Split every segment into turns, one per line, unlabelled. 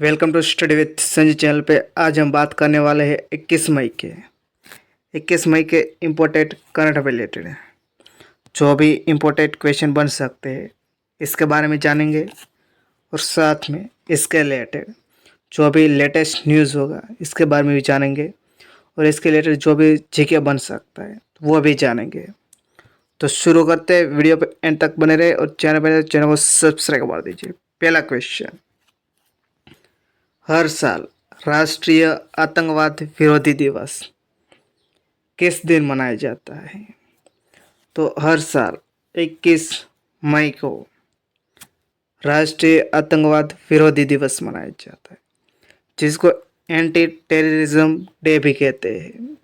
Welcome to study with Sanjay channel पे। आज हम बात करने वाले हैं 21 मई के इम्पोर्टेंट करंट अफेयर रिलेटेड है। जो भी इम्पोर्टेंट क्वेश्चन बन सकते हैं इसके बारे में जानेंगे और साथ में इसके रिलेटेड जो भी लेटेस्ट न्यूज़ होगा इसके बारे में भी जानेंगे और इसके रिलेटेड जो भी जीके बन सकता है वो भी जानेंगे। तो शुरू करते हैं, वीडियो पे एंड तक बने रहे और चैनल को सब्सक्राइब कर दीजिए। पहला क्वेश्चन, हर साल राष्ट्रीय आतंकवाद विरोधी दिवस किस दिन मनाया जाता है? तो हर साल 21 मई को राष्ट्रीय आतंकवाद विरोधी दिवस मनाया जाता है, जिसको एंटी टेररिज्म डे भी कहते हैं,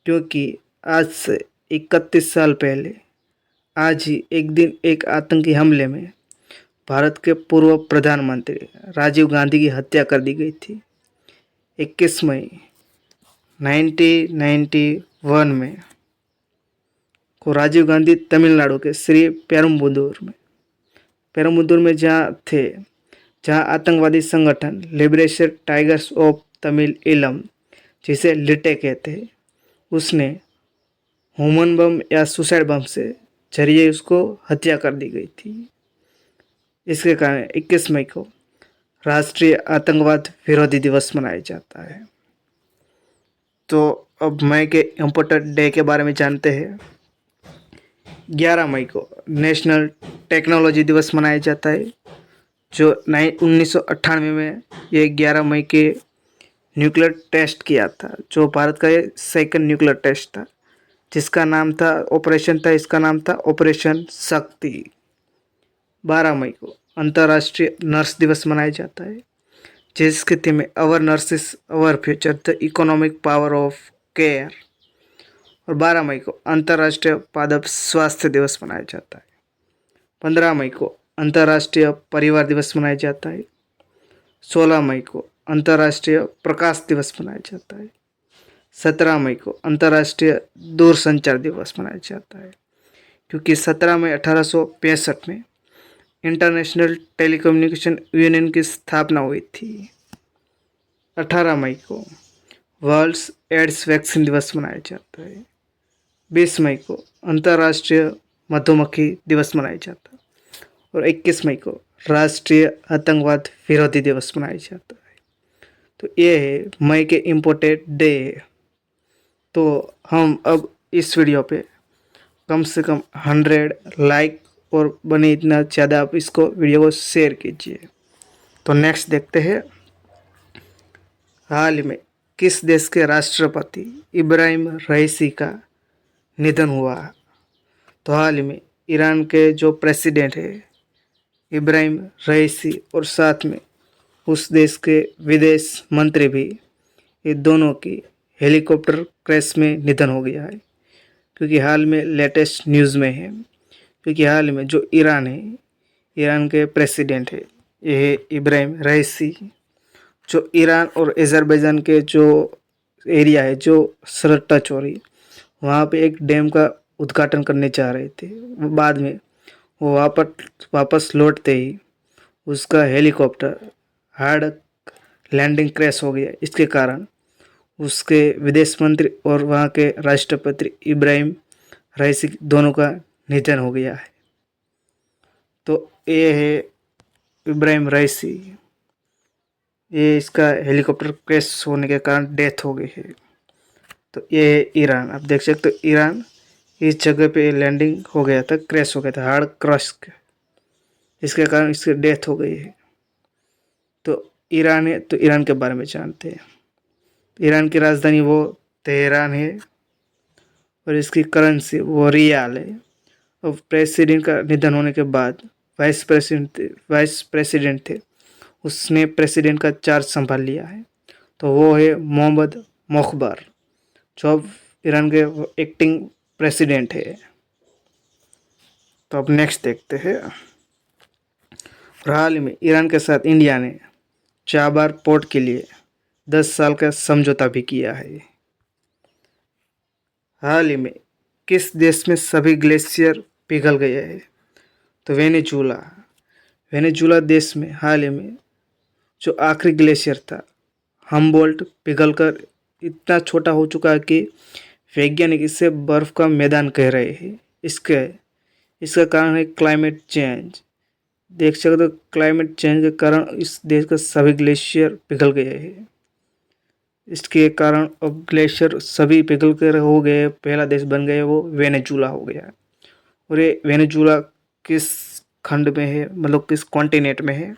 क्योंकि आज से 31 साल पहले आज ही एक दिन एक आतंकी हमले में भारत के पूर्व प्रधानमंत्री राजीव गांधी की हत्या कर दी गई थी। 21 मई 1991 में को राजीव गांधी तमिलनाडु के श्री पेरुम्बुदूर में जहाँ आतंकवादी संगठन लिबरेशन टाइगर्स ऑफ तमिल इलम, जिसे लिटे कहते हैं, उसने ह्यूमन बम या सुसाइड बम से जरिए उसको हत्या कर दी गई थी। इसके कारण 21 मई को राष्ट्रीय आतंकवाद विरोधी दिवस मनाया जाता है। तो अब मई के इम्पोर्टेंट डे के बारे में जानते हैं। 11 मई को नेशनल टेक्नोलॉजी दिवस मनाया जाता है, जो 1998 में ये 11 मई के न्यूक्लियर टेस्ट किया था, जो भारत का ये सेकंड न्यूक्लियर टेस्ट था, जिसका नाम था इसका नाम था ऑपरेशन शक्ति। 12 मई को अंतर्राष्ट्रीय नर्स दिवस मनाया जाता है, जिसकी थीम है our nurses our future, the economic power of care. और 12 मई को अंतर्राष्ट्रीय पादप स्वास्थ्य दिवस मनाया जाता है। 15 मई को अंतर्राष्ट्रीय परिवार दिवस मनाया जाता है। 16 मई को अंतर्राष्ट्रीय प्रकाश दिवस मनाया जाता है। 17 मई को अंतर्राष्ट्रीय दूरसंचार दिवस मनाया जाता है, क्योंकि 17 मई 1865 में इंटरनेशनल टेलीकम्युनिकेशन यूनियन की स्थापना हुई थी। 18 मई को वर्ल्ड एड्स वैक्सीन दिवस मनाया जाता है। 20 मई को अंतर्राष्ट्रीय मधुमक्खी दिवस मनाया जाता है और 21 मई को राष्ट्रीय आतंकवाद विरोधी दिवस मनाया जाता है। तो ये है मई के इम्पोर्टेंट डे। तो हम अब इस वीडियो पे कम से कम 100 लाइक और बने इतना ज़्यादा आप इसको वीडियो को शेयर कीजिए। तो नेक्स्ट देखते हैं, हाल में किस देश के राष्ट्रपति इब्राहिम रईसी का निधन हुआ? तो हाल में ईरान के जो प्रेसिडेंट है इब्राहिम रईसी और साथ में उस देश के विदेश मंत्री भी, ये दोनों की हेलीकॉप्टर क्रैश में निधन हो गया है। क्योंकि हाल में लेटेस्ट न्यूज़ में है, क्योंकि हाल में जो ईरान है, ईरान के प्रेसिडेंट है ये है इब्राहिम रईसी, जो ईरान और अज़रबैजान के जो एरिया है, जो सरहद टच हो रही, वहाँ पे एक डैम का उद्घाटन करने जा रहे थे। बाद में वो वापस लौटते ही उसका हेलीकॉप्टर हार्ड लैंडिंग क्रैश हो गया। इसके कारण उसके विदेश मंत्री और वहाँ के राष्ट्रपति इब्राहिम रईसी दोनों का निधन हो गया है। तो ये है इब्राहिम रईसी, ये इसका हेलीकॉप्टर क्रैश होने के कारण डेथ हो गई है। तो ये है ईरान, आप देख सकते हो ईरान इस जगह पे लैंडिंग हो गया था, क्रैश हो गया था हार्ड क्रश, इसके कारण इसकी डेथ हो गई है। तो ईरान है, तो ईरान के बारे में जानते हैं। ईरान की राजधानी वो तेहरान है और इसकी करेंसी वो रियाल है। और प्रेसिडेंट का निधन होने के बाद वाइस प्रेसिडेंट थे, उसने प्रेसिडेंट का चार्ज संभाल लिया है। तो वो है मोहम्मद मुख्बर, जो अब ईरान के एक्टिंग प्रेसिडेंट है। तो अब नेक्स्ट देखते हैं, हाल में ईरान के साथ इंडिया ने चाबार पोर्ट के लिए 10 साल का समझौता भी किया है। हाल ही में किस देश में सभी ग्लेशियर पिघल गए हैं? तो वेनेजुला देश में हाल ही में जो आखिरी ग्लेशियर था हम्बोल्ट पिघलकर इतना छोटा हो चुका है कि वैज्ञानिक इसे बर्फ का मैदान कह रहे हैं। इसके इसका कारण है क्लाइमेट चेंज। देख सकते हो क्लाइमेट चेंज के कारण इस देश का सभी ग्लेशियर पिघल गए हैं। इसके कारण अब ग्लेशियर सभी पिघल कर हो गए। पहला देश बन गया वो वेनेजुला हो गया। और ये वेनेजुला किस खंड में है, मतलब किस कॉन्टिनेंट में है,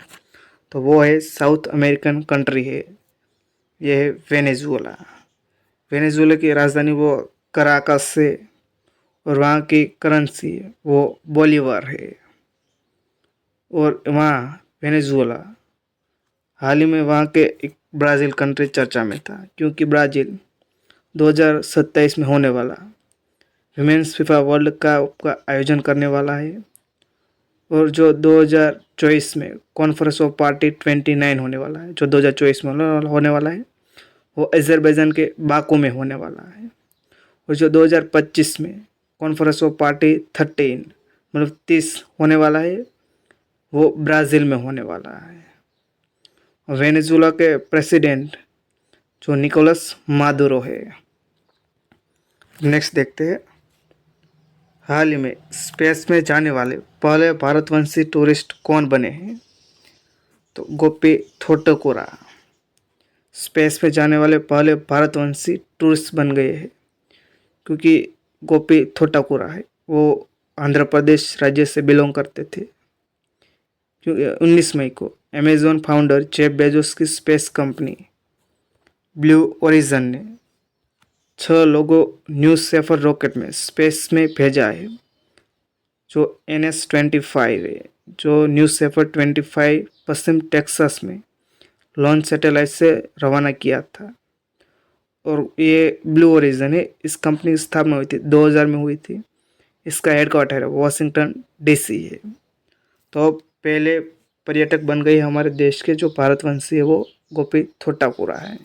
तो वो है साउथ अमेरिकन कंट्री है। ये है वेनेजुला। वेनेजुला की राजधानी वो कराकस से, और वहाँ की करेंसी वो बोलीवार है। और वहाँ वेनेजुला हाल ही में वहाँ के एक ब्राज़ील कंट्री चर्चा में था, क्योंकि ब्राज़ील 2027 में होने वाला विमेंस फीफा वर्ल्ड कप का आयोजन करने वाला है। और जो 2024 में कॉन्फ्रेंस ऑफ पार्टी 29 होने वाला है, जो 2024 में होने वाला है, वो अजरबैजान के बाकू में होने वाला है। और जो 2025 में कॉन्फ्रेंस ऑफ पार्टी 13 मतलब 30 होने वाला है, वो ब्राज़ील में होने वाला है। वेनेजुला के प्रेसिडेंट जो निकोलस मादुरो है। नेक्स्ट देखते हैं, हाल ही में स्पेस में जाने वाले पहले भारतवंशी टूरिस्ट कौन बने हैं? तो गोपी थोटकुरा स्पेस में जाने वाले पहले भारतवंशी टूरिस्ट बन गए हैं, क्योंकि गोपी थोटाकुरा है वो आंध्र प्रदेश राज्य से बिलोंग करते थे। क्योंकि 19 मई को अमेजोन फाउंडर जेफ बेजोस की स्पेस कंपनी ब्लू ओरिजन ने 6 लोगों न्यू सेफर रॉकेट में स्पेस में भेजा है, जो NS-25 है। जो न्यू सेफर 25 पश्चिम टेक्सास में लॉन्च सैटेलाइट से रवाना किया था। और ये ब्लू ओरिजन है, इस कंपनी की स्थापना हुई थी 2000 में हुई थी। इसका हेडक्वार्टर है वाशिंगटन DC है। तो अब पहले पर्यटक बन गई हमारे देश के जो भारतवंशी है वो गोपी थोटाकुरा है।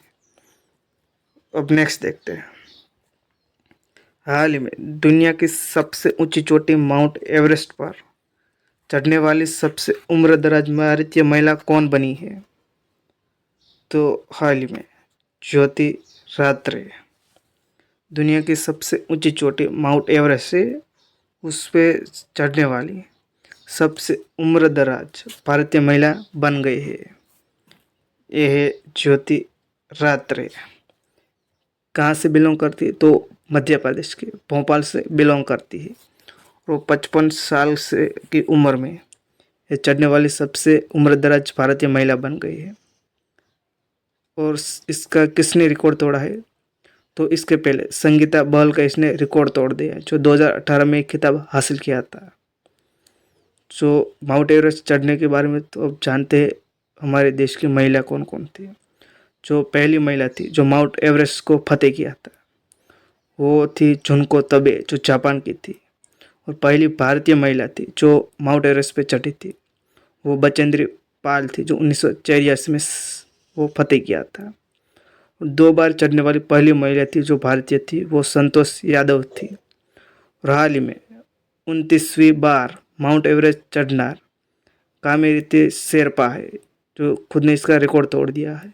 अब नेक्स्ट देखते हैं, हाल ही में दुनिया की सबसे ऊंची चोटी माउंट एवरेस्ट पर चढ़ने वाली सबसे उम्रदराज भारतीय महिला कौन बनी है? तो हाल ही में ज्योति रात्रे दुनिया की सबसे ऊंची चोटी माउंट एवरेस्ट है, उस पर चढ़ने वाली सबसे उम्रदराज भारतीय महिला बन गई है। ये है ज्योति रात्रे। कहाँ से बिलोंग करती है? तो मध्य प्रदेश के भोपाल से बिलोंग करती है। वो 55 साल से की उम्र में ये चढ़ने वाली सबसे उम्रदराज भारतीय महिला बन गई है। और इसका किसने रिकॉर्ड तोड़ा है? तो इसके पहले संगीता बहल का इसने रिकॉर्ड तोड़ दिया, जो 2018 में खिताब हासिल किया था। जो माउंट एवरेस्ट चढ़ने के बारे में तो अब जानते हैं हमारे देश की महिला कौन कौन थी। जो पहली महिला थी जो माउंट एवरेस्ट को फतेह किया था वो थी जुनको तबे, जो जापान की थी। और पहली भारतीय महिला थी जो माउंट एवरेस्ट पे चढ़ी थी वो बचेंद्री पाल थी, जो 1984 में वो फतेह किया था। 2 बार चढ़ने वाली पहली महिला थी जो भारतीय थी वो संतोष यादव थी। और हाल ही में 29वीं बार माउंट एवरेस्ट चढ़नार कामेरीते शेरपा है, जो खुद ने इसका रिकॉर्ड तोड़ दिया है।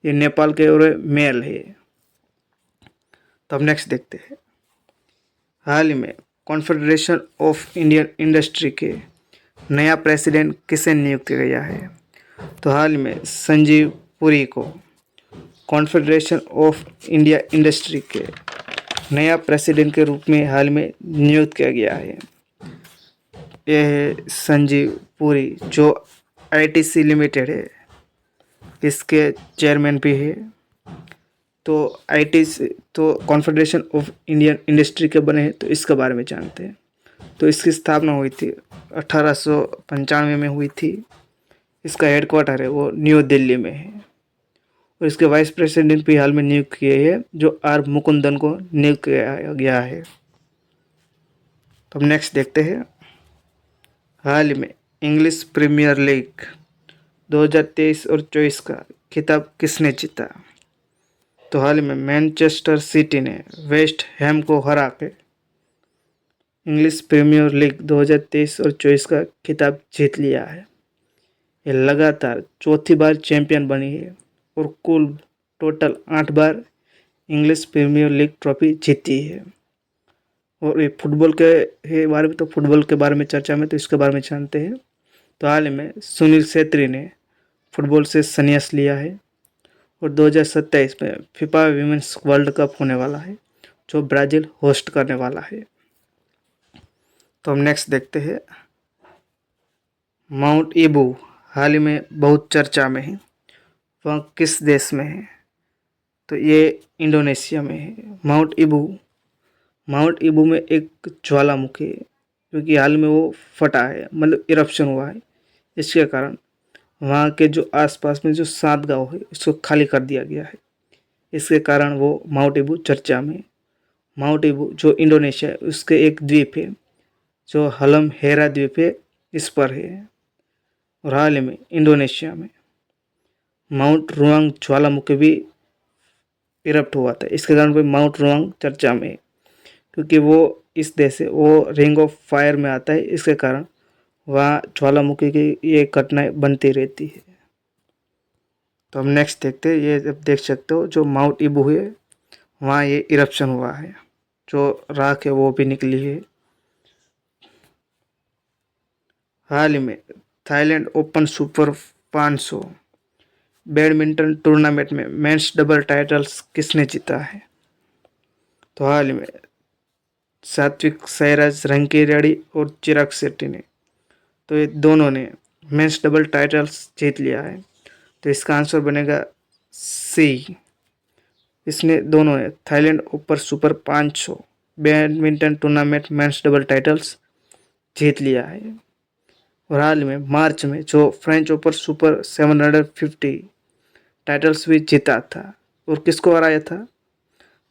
ये नेपाल के और मेल है। तो अब नेक्स्ट देखते हैं, हाल ही में कॉन्फेडरेशन ऑफ इंडियन इंडस्ट्री के नया प्रेसिडेंट किसे नियुक्त किया गया है? तो हाल में संजीव पुरी को कॉन्फेडरेशन ऑफ इंडिया इंडस्ट्री के नया प्रेसिडेंट के रूप में हाल में नियुक्त किया गया है। यह है संजीव पुरी, जो ITC लिमिटेड है, इसके चेयरमैन भी है। तो ITC तो कॉन्फेडरेशन ऑफ इंडियन इंडस्ट्री के बने हैं, तो इसके बारे में जानते हैं। तो इसकी स्थापना हुई थी 1895 में हुई थी। इसका हेडक्वार्टर है वो न्यू दिल्ली में है। और इसके वाइस प्रेसिडेंट भी हाल में नियुक्त किए हैं, जो R मुकुंदन को नियुक्त किया गया है। तो अब नेक्स्ट देखते हैं, हाल ही में इंग्लिश प्रीमियर लीग 2023 और 24 का खिताब किसने जीता? तो हाल ही में मैनचेस्टर सिटी ने वेस्ट हैम को हरा के इंग्लिश प्रीमियर लीग 2023 और 24 का खिताब जीत लिया है। ये लगातार चौथी बार चैंपियन बनी है और कुल टोटल 8 बार इंग्लिश प्रीमियर लीग ट्रॉफी जीती है। और ये फुटबॉल के बारे में, तो फुटबॉल के बारे में चर्चा में तो इसके बारे में जानते हैं। तो हाल ही में सुनील छेत्री ने फुटबॉल से संन्यास लिया है और 2027 में फीफा वीमेंस वर्ल्ड कप होने वाला है जो ब्राज़ील होस्ट करने वाला है। तो हम नेक्स्ट देखते हैं। माउंट ईबू हाल ही में बहुत चर्चा में है, वह किस देश में है? तो ये इंडोनेशिया में है। माउंट ईबू में एक ज्वालामुखी है क्योंकि हाल में वो फटा है, मतलब इरप्शन हुआ है। इसके कारण वहाँ के जो आसपास में जो 7 गांव है इसको खाली कर दिया गया है। इसके कारण वो माउंट ईबू चर्चा में है। माउंट ईबू जो इंडोनेशिया है उसके एक द्वीप है जो हलम हेरा द्वीप है, इस पर है। और हाल ही में इंडोनेशिया में माउंट रुआंग ज्वालामुखी भी इरप्ट हुआ था। इसके कारण भी माउंट रुआंग चर्चा में है क्योंकि वो इस देश से वो रिंग ऑफ फायर में आता है। इसके कारण वहाँ ज्वालामुखी की ये घटनाएं बनती रहती है। तो हम नेक्स्ट देखते हैं। ये अब देख सकते हो जो माउंट ईबू है वहाँ ये इरप्शन हुआ है, जो राख है वो भी निकली है। हाल ही में Thailand open super 500 badminton tournament में मेंस डबल टाइटल्स किसने जीता है? तो हाल ही में सात्विक साईराज रंकीरेड्डी और चिराग शेट्टी ने, तो ये दोनों ने मेंस डबल टाइटल्स जीत लिया है। तो इसका आंसर बनेगा सी। इसने दोनों ने Thailand open super 500 badminton tournament men's double titles जीत लिया है। और हाल में मार्च में जो फ्रेंच ओपन सुपर 750 टाइटल्स भी जीता था। और किसको हराया था?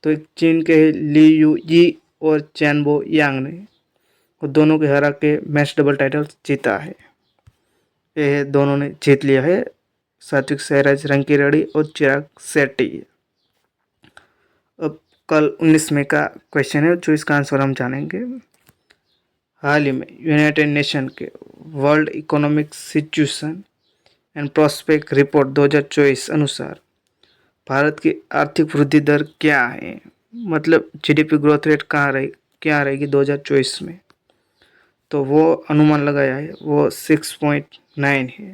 तो एक चीन के ली यू यी और चैनबो यांग ने, और दोनों के हरा के मैच डबल टाइटल्स जीता है। ये दोनों ने जीत लिया है, सात्विक साईराज रंकीरेड्डी और चिराग शेट्टी। अब कल 19 मई का क्वेश्चन है जो इसका आंसर हम जानेंगे। हाल ही में यूनाइटेड नेशन के world economic situation and prospect report 2024 अनुसार भारत की आर्थिक वृद्धि दर क्या है? मतलब जीडीपी ग्रोथ रेट क्या रहेगी 2024 में? तो वो अनुमान लगाया है वो 6.9 है।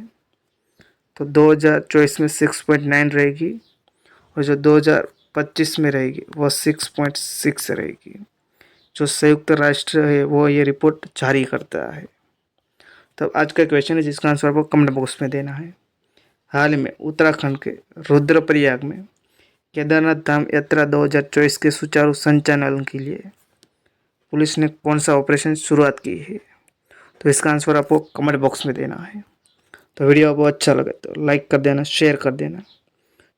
तो 2024 में 6.9 रहेगी और जो 2025 में रहेगी वो 6.6 रहेगी। जो संयुक्त राष्ट्र है वो ये रिपोर्ट जारी करता है। तब आज का क्वेश्चन है जिसका आंसर आपको कमेंट बॉक्स में देना है। हाल ही में उत्तराखंड के रुद्रप्रयाग में केदारनाथ धाम यात्रा 2024 के सुचारू संचालन के लिए पुलिस ने कौन सा ऑपरेशन शुरुआत की है? तो इसका आंसर आपको कमेंट बॉक्स में देना है। तो वीडियो आपको अच्छा लगे तो लाइक कर देना, शेयर कर देना,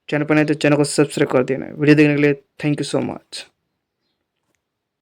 चैनल पर नहीं तो चैनल को सब्सक्राइब कर देना। वीडियो देखने के लिए थैंक यू सो मच।